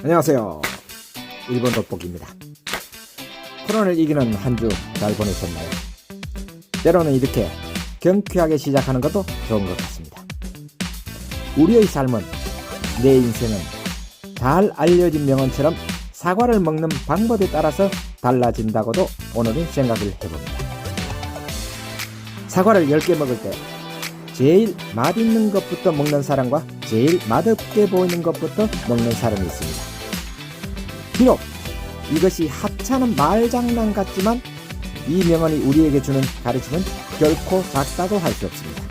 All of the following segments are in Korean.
안녕하세요. 일본 돋보기입니다. 코로나를 이기는 한 주 잘 보내셨나요? 때로는 이렇게 경쾌하게 시작하는 것도 좋은 것 같습니다. 우리의 삶은, 내 인생은 잘 알려진 명언처럼 사과를 먹는 방법에 따라서 달라진다고도 오늘은 생각을 해봅니다. 사과를 10개 먹을 때 제일 맛있는 것부터 먹는 사람과 제일 맛없게 보이는 것부터 먹는 사람이 있습니다. 비록 이것이 하찮은 말장난 같지만 이 명언이 우리에게 주는 가르침은 결코 작다고 할 수 없습니다.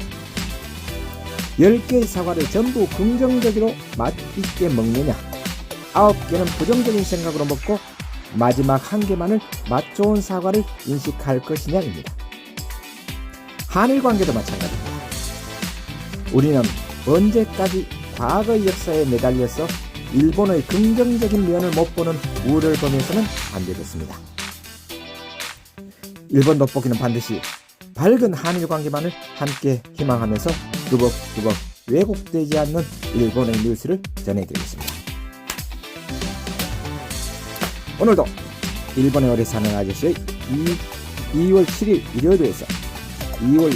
10개의 사과를 전부 긍정적으로 맛있게 먹느냐, 9개는 부정적인 생각으로 먹고 마지막 1개만을 맛 좋은 사과를 인식할 것이냐입니다. 한일 관계도 마찬가지입니다. 우리는 언제까지 과거의 역사에 매달려서 일본의 긍정적인 면을 못 보는 우를 범해서는 안 되겠습니다. 일본 돋보기는 반드시 밝은 한일 관계만을 함께 희망하면서 두벅두벅 왜곡되지 않는 일본의 뉴스를 전해드리겠습니다. 오늘도 일본에 오래 사는 아저씨의 2월 7일 일요일에서 2월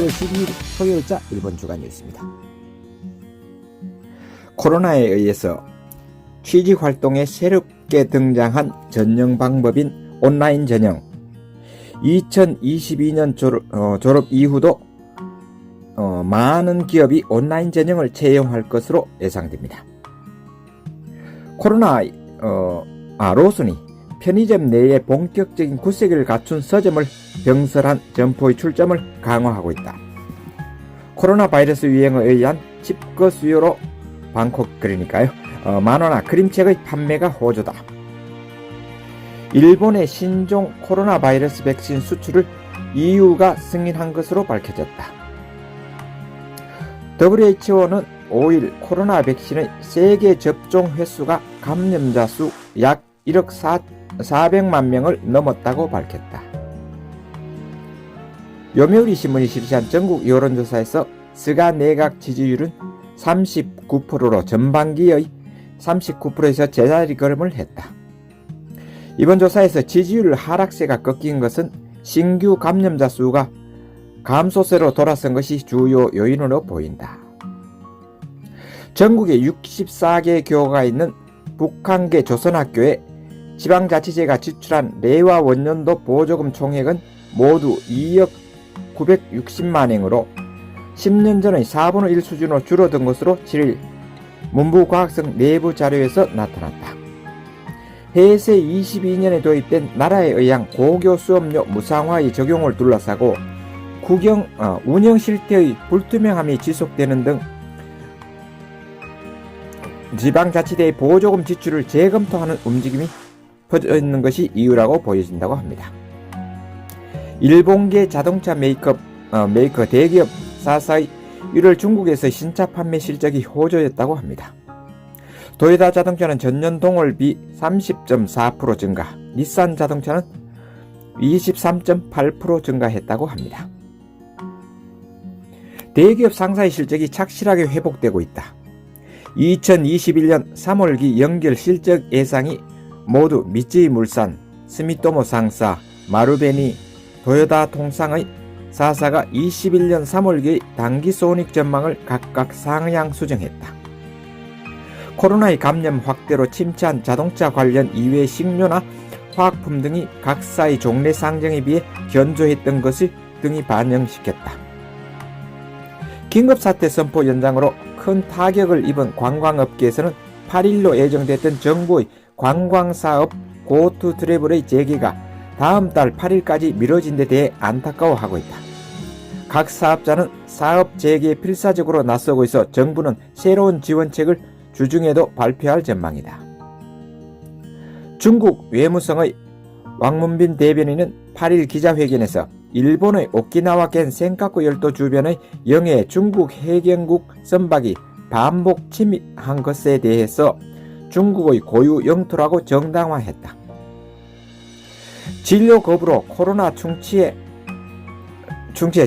12일 토요일자 일본 주간 뉴스입니다. 코로나에 의해서 취직 활동에 새롭게 등장한 전형 방법인 온라인 전형. 2022년 졸업 이후도 많은 기업이 온라인 전형을 채용할 것으로 예상됩니다. 로슨이 편의점 내에 본격적인 구색을 갖춘 서점을 병설한 점포의 출점을 강화하고 있다. 코로나 바이러스 유행에 의한 집거 수요로 만화나 그림책의 판매가 호조다. 일본의 신종 코로나 바이러스 백신 수출을 EU가 승인한 것으로 밝혀졌다. WHO는 5일 코로나 백신의 세계 접종 횟수가 감염자 수 약 1억 400만 명을 넘었다고 밝혔다. 요미우리 신문이 실시한 전국 여론조사에서 스가 내각 지지율은 39%로 전반기의 39%에서 제자리 걸음을 했다. 이번 조사에서 지지율 하락세가 꺾인 것은 신규 감염자 수가 감소세로 돌아선 것이 주요 요인으로 보인다. 전국에 64개 교가 있는 북한계 조선학교에 지방자치제가 지출한 레와 원년도 보조금 총액은 모두 2억 960만 엔으로 10년 전의 4분의 1 수준으로 줄어든 것으로 7일 문부과학성 내부 자료에서 나타났다. 해세 22년에 도입된 나라에 의한 고교 수업료 무상화의 적용을 둘러싸고 운영 실태의 불투명함이 지속되는 등 지방자치대의 보조금 지출을 재검토하는 움직임이 퍼져 있는 것이 이유라고 보여진다고 합니다. 일본계 자동차 메이커 대기업 4사의 1월 중국에서 신차 판매 실적이 호조였다고 합니다. 도요타 자동차는 전년 동월비 30.4% 증가, 닛산 자동차는 23.8% 증가했다고 합니다. 대기업 상사의 실적이 착실하게 회복되고 있다. 2021년 3월기 연결 실적 예상이 모두 미쯔이 물산, 스미토모 상사, 마루베니, 도요타 통상의 4사가 21년 3월기의 당기 손익 전망을 각각 상향 수정했다. 코로나의 감염 확대로 침체한 자동차 관련 이외의 식료나 화학품 등이 각사의 종래 상정에 비해 견조했던 것을 등이 반영시켰다. 긴급사태 선포 연장으로 큰 타격을 입은 관광업계에서는 8일로 예정됐던 정부의 관광사업 고투 트래블의 재개가 다음 달 8일까지 미뤄진 데 대해 안타까워하고 있다. 각 사업자는 사업 재개에 필사적으로 나서고 있어 정부는 새로운 지원책을 주중에도 발표할 전망이다. 중국 외무성의 왕문빈 대변인은 8일 기자회견에서 일본의 오키나와県센카쿠 열도 주변의 영해 중국 해경국 선박이 반복 침입한 것에 대해서 중국의 고유 영토라고 정당화했다. 진료 거부로 코로나 충치에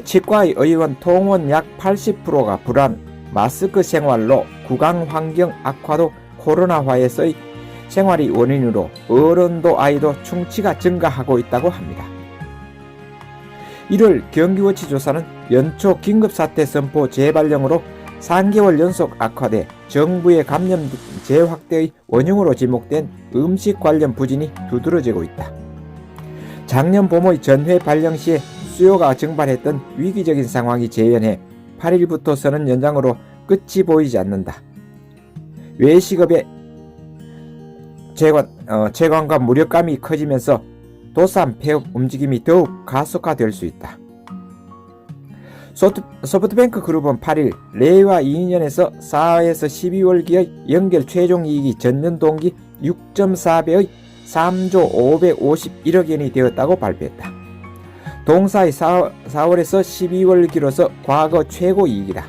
치과의 의원 통원 약 80%가 불안, 마스크 생활로 구강 환경 악화도 코로나화에서의 생활이 원인으로 어른도 아이도 충치가 증가하고 있다고 합니다. 1월 경기워치 조사는 연초 긴급사태 선포 재발령으로 3개월 연속 악화돼 정부의 감염 재확대의 원흉으로 지목된 음식 관련 부진이 두드러지고 있다. 작년 봄의 전회 발령 시에 수요가 증발했던 위기적인 상황이 재현해 8일부터 서는 연장으로 끝이 보이지 않는다. 외식업의 채광과 무력감이 커지면서 도산 폐업 움직임이 더욱 가속화될 수 있다. 소프트뱅크 그룹은 8일 레이와 2년에서 4에서 12월기의 연결 최종이익이 전년 동기 6.4배의 3조 551억 원이 되었다고 발표했다. 동사의 4월에서 12월기로서 과거 최고이익이다.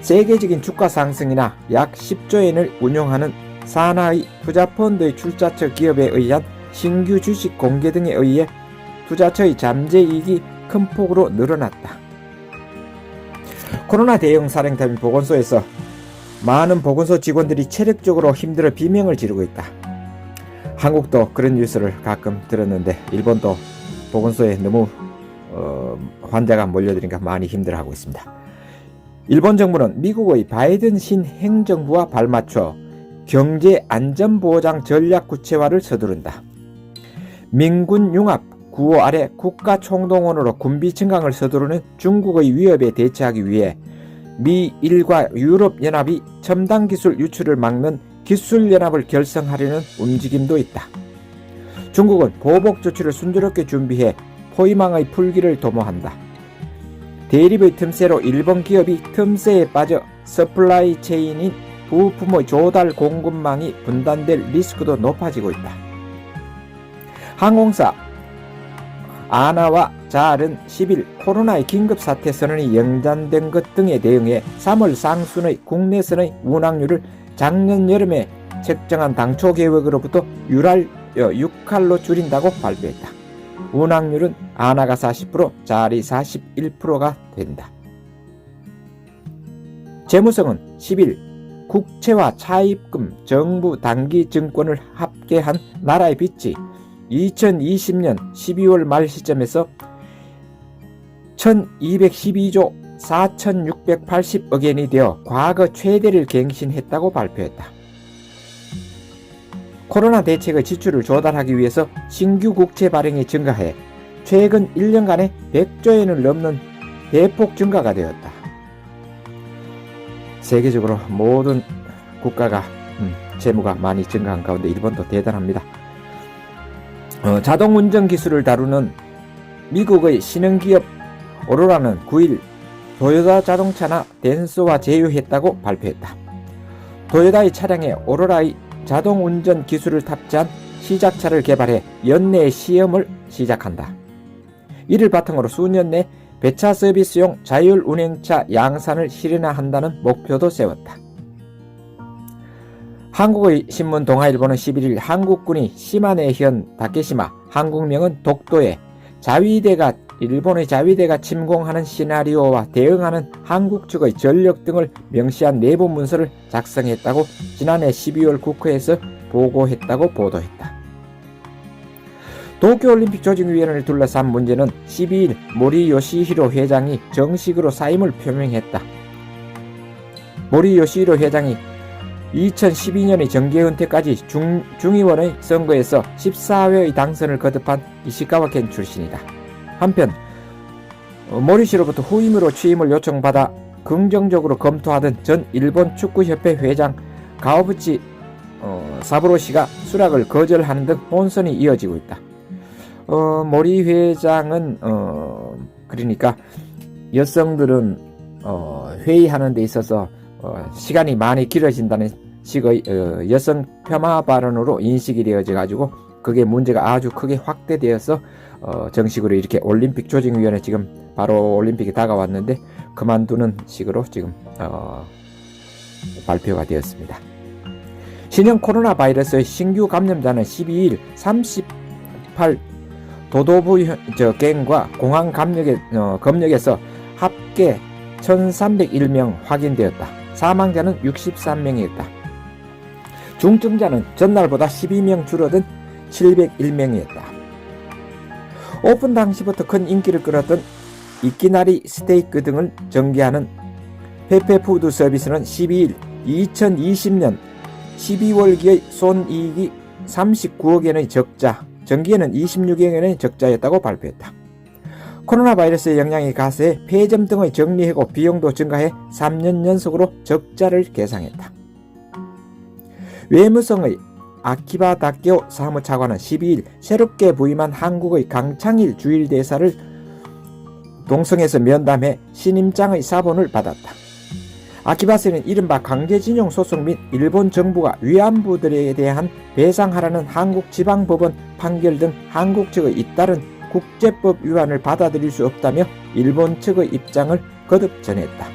세계적인 주가 상승이나 약 10조 엔을 운용하는 산하의 투자펀드의 출자처 기업에 의한 신규 주식 공개 등에 의해 투자처의 잠재이익이 큰 폭으로 늘어났다. 코로나 대응 사령탑인 보건소에서 많은 보건소 직원들이 체력적으로 힘들어 비명을 지르고 있다. 한국도 그런 뉴스를 가끔 들었는데 일본도 보건소에 너무 환자가 몰려드니까 많이 힘들어하고 있습니다. 일본 정부는 미국의 바이든 신행정부와 발맞춰 경제안전보장 전략 구체화를 서두른다. 민군 융합 구호 아래 국가총동원으로 군비 증강을 서두르는 중국의 위협에 대처하기 위해 미일과 유럽연합이 첨단 기술 유출을 막는 기술연합을 결성하려는 움직임도 있다. 중국은 보복 조치를 순조롭게 준비해 포위망의 풀기를 도모한다. 대립의 틈새로 일본 기업이 틈새에 빠져 서플라이 체인인 부품의 조달 공급망이 분단될 리스크도 높아지고 있다. 항공사 아나와 자알은 10일 코로나의 긴급사태 선언이 연장된 것 등에 대응해 3월 상순의 국내선의 운항률을 작년 여름에 책정한 당초 계획으로부터 6할로 줄인다고 발표했다. 운항률은 아나가 40%, 자알이 41%가 된다. 재무성은 10일 국채와 차입금, 정부 단기 증권을 합계한 나라의 빚이 2020년 12월 말 시점에서 1212조 4680억 원이 되어 과거 최대를 갱신했다고 발표했다. 코로나 대책의 지출을 조달하기 위해서 신규 국채 발행이 증가해 최근 1년간에 100조 원을 넘는 대폭 증가가 되었다. 세계적으로 모든 국가가 재무가 많이 증가한 가운데 일본도 대단합니다. 자동운전 기술을 다루는 미국의 신흥기업 오로라는 9일 도요타 자동차나 덴소와 제휴했다고 발표했다. 도요타의 차량에 오로라의 자동운전 기술을 탑재한 시작차를 개발해 연내 시험을 시작한다. 이를 바탕으로 수년 내 배차 서비스용 자율운행차 양산을 실현한다는 목표도 세웠다. 한국의 신문 동아일보는 11일 한국군이 시마네현 다케시마, 한국명은 독도에 일본의 자위대가 침공하는 시나리오와 대응하는 한국 측의 전력 등을 명시한 내부 문서를 작성했다고 지난해 12월 국회에서 보고했다고 보도했다. 도쿄올림픽 조직위원회를 둘러싼 문제는 12일 모리 요시히로 회장이 정식으로 사임을 표명했다. 모리 요시히로 회장이 2012년의 정계 은퇴까지 중의원의 선거에서 14회의 당선을 거듭한 이시카와켄 출신이다. 한편 모리씨로부터 후임으로 취임을 요청받아 긍정적으로 검토하던 전 일본 축구협회 회장 가오부치 사부로씨가 수락을 거절하는 등 혼선이 이어지고 있다. 모리 회장은 그러니까 여성들은 회의하는 데 있어서 시간이 많이 길어진다는 식의 여성 폄하 발언으로 인식이 되어져 가지고 그게 문제가 아주 크게 확대되어서 정식으로 이렇게 올림픽 조직위원회 지금 바로 올림픽이 다가왔는데 그만두는 식으로 지금 발표가 되었습니다. 신형 코로나 바이러스의 신규 감염자는 12일 38 도도부 갱과 공항 검역에서 합계 1301명 확인되었다. 사망자는 63명이었다. 중증자는 전날보다 12명 줄어든 701명이었다. 오픈 당시부터 큰 인기를 끌었던 이끼나리 스테이크 등을 전개하는 페페푸드 서비스는 12일 2020년 12월기의 손이익이 39억엔의 적자, 전기에는 26억엔의 적자였다고 발표했다. 코로나 바이러스의 영향이 가세해 폐점 등의 정리해고 비용도 증가해 3년 연속으로 적자를 계상했다. 외무성의 아키바 다케오 사무차관은 12일 새롭게 부임한 한국의 강창일 주일대사를 동성에서 면담해 신임장의 사본을 받았다. 아키바스는 이른바 강제징용 소송 및 일본 정부가 위안부들에 대한 배상하라는 한국지방법원 판결 등 한국 측의 잇따른 국제법 위반을 받아들일 수 없다며 일본 측의 입장을 거듭 전했다.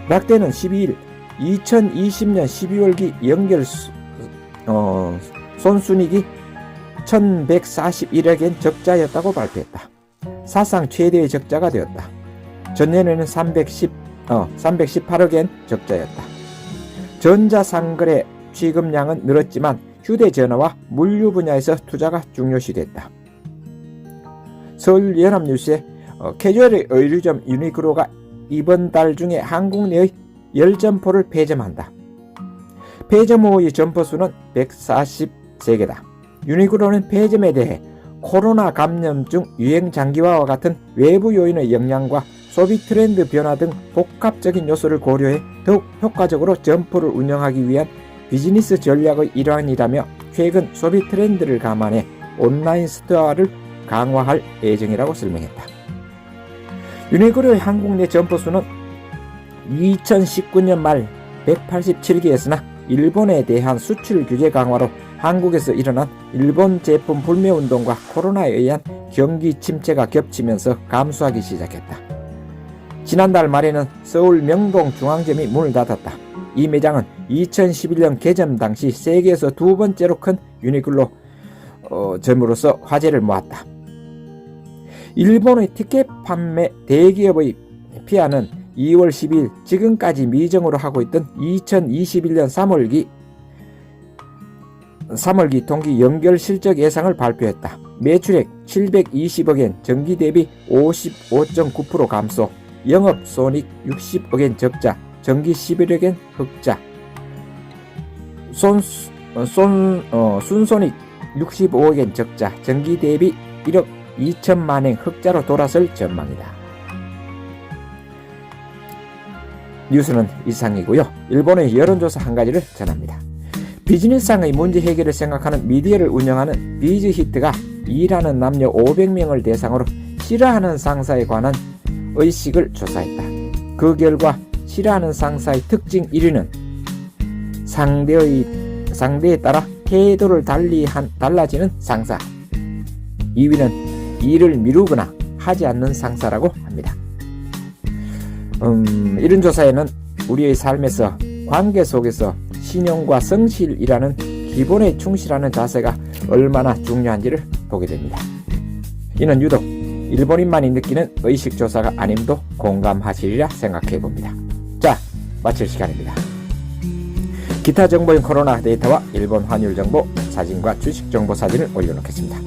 락대는 12일 2020년 12월기 연결 손순익이 1141억엔 적자였다고 발표했다. 사상 최대의 적자가 되었다. 전년에는 318억엔 적자였다. 전자상거래 취급량은 늘었지만 휴대전화와 물류 분야에서 투자가 중요시됐다. 서울연합뉴스에 캐주얼의 의류점 유니크로가 이번 달 중에 한국 내의 10점포를 폐점한다. 폐점 후의 점포 수는 143개다. 유니크로는 폐점에 대해 코로나 감염증 유행 장기화와 같은 외부 요인의 영향과 소비 트렌드 변화 등 복합적인 요소를 고려해 더욱 효과적으로 점포를 운영하기 위한 비즈니스 전략의 일환이라며 최근 소비 트렌드를 감안해 온라인 스토어를 강화할 예정이라고 설명했다. 유니크로의 한국 내 점포 수는 2019년 말 187개였으나 일본에 대한 수출 규제 강화로 한국에서 일어난 일본 제품 불매 운동과 코로나에 의한 경기 침체가 겹치면서 감소하기 시작했다. 지난달 말에는 서울 명동 중앙점이 문을 닫았다. 이 매장은 2011년 개점 당시 세계에서 두 번째로 큰 유니클로 점으로서 화제를 모았다. 일본의 티켓 판매 대기업의 피아는 2월 10일 지금까지 미정으로 하고 있던 2021년 3월기 동기 연결 실적 예상을 발표했다. 매출액 720억엔, 전기 대비 55.9% 감소, 영업 손익 60억엔 적자, 전기 11억엔 흑자, 순손익 65억엔 적자, 전기 대비 1억 2천만엔 흑자로 돌아설 전망이다. 뉴스는 이상이고요. 일본의 여론조사 한 가지를 전합니다. 비즈니스상의 문제 해결을 생각하는 미디어를 운영하는 비즈히트가 일하는 남녀 500명을 대상으로 싫어하는 상사에 관한 의식을 조사했다. 그 결과 싫어하는 상사의 특징 1위는 상대에 따라 태도를 달라지는 상사, 2위는 일을 미루거나 하지 않는 상사라고 합니다. 이런 조사에는 우리의 삶에서 관계 속에서 신용과 성실이라는 기본에 충실하는 자세가 얼마나 중요한지를 보게 됩니다. 이는 유독 일본인만이 느끼는 의식조사가 아님도 공감하시리라 생각해 봅니다. 자, 마칠 시간입니다. 기타 정보인 코로나 데이터와 일본 환율 정보, 사진과 주식 정보 사진을 올려놓겠습니다.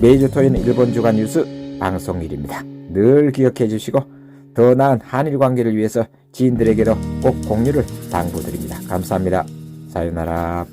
매주 토요일은 일본 주간 뉴스 방송일입니다. 늘 기억해 주시고 더 나은 한일 관계를 위해서 지인들에게도 꼭 공유를 당부드립니다. 감사합니다. 사요나라.